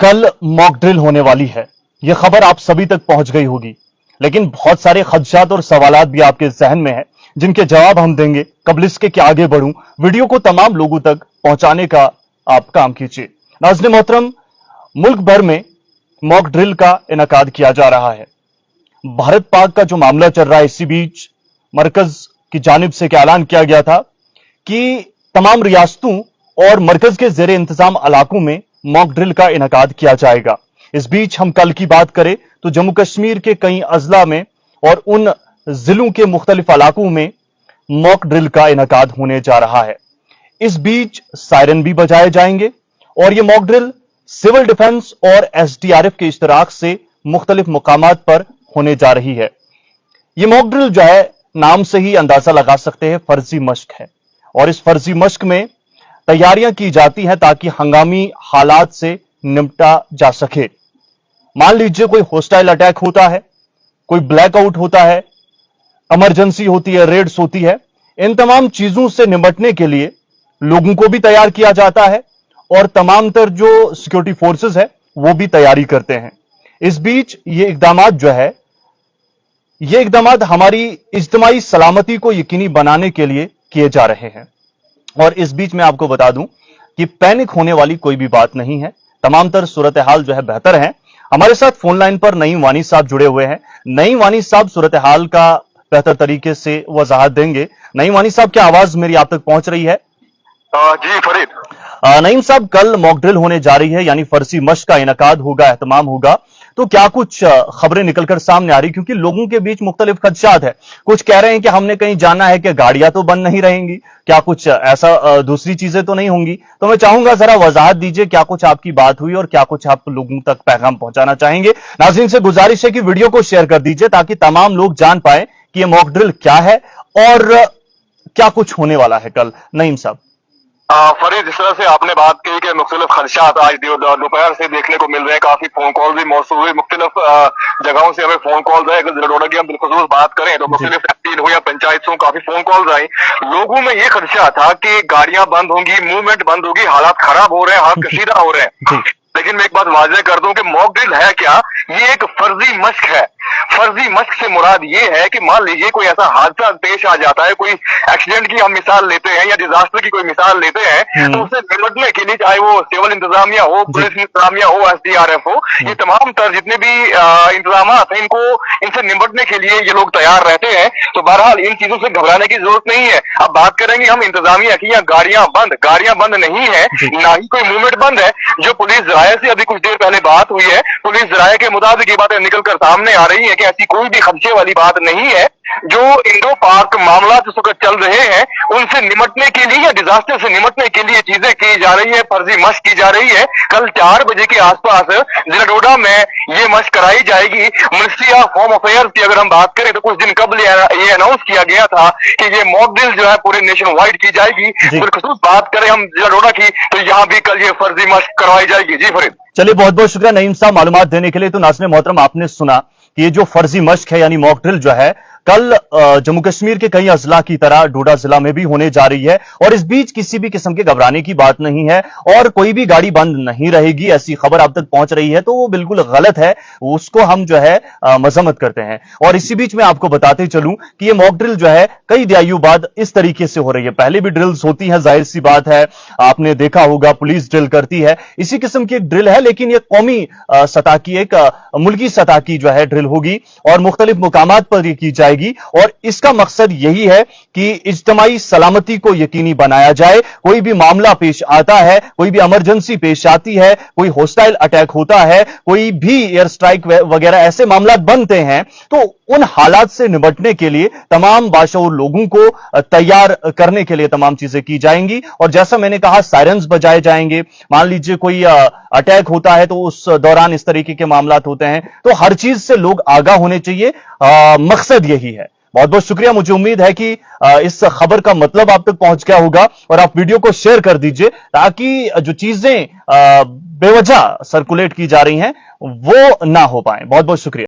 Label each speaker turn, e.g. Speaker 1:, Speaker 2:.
Speaker 1: कल mock drill होने वाली है। यह खबर आप सभी तक पहुंच गई होगी, लेकिन बहुत सारे खदशात और सवालात भी आपके जहन में है, जिनके जवाब हम देंगे। कबल इसके कि आगे बढ़ूं, वीडियो को तमाम लोगों तक पहुंचाने का आप काम कीजिए। नाज़रीन मोहतरम, मुल्क भर में मॉक ड्रिल का इनेकाद किया जा रहा है। भारत पाक का जो मामला चल रहा है, इसी बीच मरकज की जानिब से ऐलान किया गया था कि तमाम रियासतों और मरकज के जेर इंतजाम इलाकों में मॉक ड्रिल का इनेकाद किया जाएगा। इस बीच हम कल की बात करें तो जम्मू कश्मीर के कई अजला में और उन जिलों के मुख्तलिफ इलाकों में मॉक ड्रिल का इनेकाद होने जा रहा है। इस बीच सायरन भी बजाए जाएंगे और यह मॉक ड्रिल सिविल डिफेंस और एसडीआरएफ के इश्तराक से मुख्तलिफ मुकामात पर होने जा रही है। यह मॉक ड्रिल जो है, नाम से ही अंदाजा लगा सकते हैं, फर्जी मश्क है और इस फर्जी मश्क में तैयारियां की जाती हैं ताकि हंगामी हालात से निपटा जा सके। मान लीजिए कोई होस्टाइल अटैक होता है, कोई ब्लैकआउट होता है, इमरजेंसी होती है, रेड्स होती है। इन तमाम चीजों से निपटने के लिए लोगों को भी तैयार किया जाता है और तमाम तर जो सिक्योरिटी फोर्सेस है वो भी तैयारी करते हैं। इस बीच ये इकदामात जो है, ये इकदामात हमारी इज्तिमाई सलामती को यकीनी बनाने के लिए किए जा रहे हैं। और इस बीच मैं आपको बता दूं कि पैनिक होने वाली कोई भी बात नहीं है। तमाम तर सूरत हाल जो है बेहतर है। हमारे साथ फोन लाइन पर नईम वानी साहब जुड़े हुए हैं। नईम वानी साहब सूरत हाल का बेहतर तरीके से वजाहत देंगे। नईम वानी साहब, क्या आवाज मेरी आप तक पहुंच रही है?
Speaker 2: जी फरीद।
Speaker 1: नईम साहब, कल मॉक ड्रिल होने जा रही है, यानी फर्जी मश्क का इनेकाद होगा, एहतमाम होगा, तो क्या कुछ खबरें निकलकर सामने आ रही? क्योंकि लोगों के बीच मुख्तलिफ खदशात है। कुछ कह रहे हैं कि हमने कहीं जाना है कि गाड़ियां तो बंद नहीं रहेंगी, क्या कुछ ऐसा दूसरी चीजें तो नहीं होंगी? तो मैं चाहूंगा जरा वजाहत दीजिए, क्या कुछ आपकी बात हुई और क्या कुछ आप लोगों तक पैगाम पहुंचाना चाहेंगे। नाज़रीन से गुजारिश है कि वीडियो को शेयर कर दीजिए ताकि तमाम लोग जान पाए कि यह मॉक ड्रिल क्या है और क्या कुछ होने वाला है कल। नईम साहब।
Speaker 2: फरीद, जिस तरह से आपने बात की कि मुख्तलिफ खदशात आज दोपहर से देखने को मिल रहे हैं, काफी फोन कॉल भी मौसूल हुई, मुख्तलिफ जगहों से हमें फोन कॉल आए। अगर जिला की हम बिलखुसूस बात करें तो मुख्तलिफ तहसील हो या पंचायत से काफी फोन कॉल आए। लोगों में ये खदशा था कि गाड़ियां बंद होंगी, मूवमेंट बंद होगी, हालात खराब हो रहे हैं, हाथ कशीदा हो रहे हैं। लेकिन मैं एक बात वाज़ेह कर दूं कि मॉक ड्रिल है क्या? ये एक फर्जी मश्क है। फर्जी मश्क से मुराद ये है कि मान लीजिए कोई ऐसा हादसा पेश आ जाता है, कोई एक्सीडेंट की हम मिसाल लेते हैं या डिजास्टर की कोई मिसाल लेते हैं, तो उससे निपटने के लिए चाहे वो सिविल इंतजामिया हो, पुलिस इंतजामिया हो, एसडीआरएफ हो, ये तमाम तर जितने भी इंतजाम हैं, इनसे निपटने के लिए ये लोग तैयार रहते हैं। तो बहरहाल इन चीजों से घबराने की जरूरत नहीं है। अब बात करेंगे हम इंतजामिया की, या गाड़ियां बंद नहीं है, ना ही कोई मूवमेंट बंद है। जो पुलिस जराये से अभी कुछ देर पहले बात हुई है, पुलिस जराये के मुताबिक ये बातें निकलकर सामने आ रही है कि ऐसी कोई भी खदशे वाली बात नहीं है। जो इंडो पाक मामला इस वक्त चल रहे हैं, उनसे निपटने के लिए या डिजास्टर से निपटने के लिए चीजें की जा रही है, फर्जी मश्क की जा रही है। कल 4 बजे के आसपास जिला डोडा में ये मश्क कराई जाएगी। मिनिस्ट्री ऑफ होम अफेयर्स की अगर हम बात करें तो कुछ दिन कबल ये अनाउंस किया गया था कि ये मॉक ड्रिल जो है पूरे नेशन वाइड की जाएगी। बिलखुसूस बात करें हम जिला डोडा की तो यहाँ भी कल ये फर्जी मश्क करवाई जाएगी। जी फरीद।
Speaker 1: चलिए, बहुत बहुत शुक्रिया नईम साहब मालूमात देने के लिए। तो नाज़रीन मोहतरम, आपने सुना कि ये जो फर्जी मश्क है यानी मॉक ड्रिल जो है, कल जम्मू कश्मीर के कई अजला की तरह डोडा जिला में भी होने जा रही है और इस बीच किसी भी किस्म के घबराने की बात नहीं है और कोई भी गाड़ी बंद नहीं रहेगी। ऐसी खबर आप तक पहुंच रही है तो वो बिल्कुल गलत है, उसको हम जो है मजम्मत करते हैं। और इसी बीच में आपको बताते चलूं कि ये मॉक ड्रिल जो है कई दिहाइयों बाद इस तरीके से हो रही है। पहले भी ड्रिल्स होती हैं, जाहिर सी बात है, आपने देखा होगा, पुलिस ड्रिल करती है, इसी किस्म की एक ड्रिल है, लेकिन ये कौमी सतह की, एक मुल्की सतह की जो है ड्रिल होगी और मुख्तलिफ मुकामात पर ये की जाएगी। और इसका मकसद यही है कि इज्तिमाई सलामती को यकीनी बनाया जाए। कोई भी मामला पेश आता है, कोई भी इमरजेंसी पेश आती है, कोई होस्टाइल अटैक होता है, कोई भी एयर स्ट्राइक वगैरह ऐसे मामला बनते हैं, तो उन हालात से निपटने के लिए तमाम बाशऊर लोगों को तैयार करने के लिए तमाम चीजें की जाएंगी। और जैसा मैंने कहा, सायरन्स बजाए जाएंगे। मान लीजिए कोई अटैक होता है तो उस दौरान इस तरीके के मामला होते हैं, तो हर चीज से लोग आगाह होने चाहिए। मकसद यही है। बहुत बहुत शुक्रिया। मुझे उम्मीद है कि इस खबर का मतलब आप तक पहुंच गया होगा और आप वीडियो को शेयर कर दीजिए ताकि जो चीजें बेवजह सर्कुलेट की जा रही हैं वो ना हो पाए। बहुत बहुत शुक्रिया।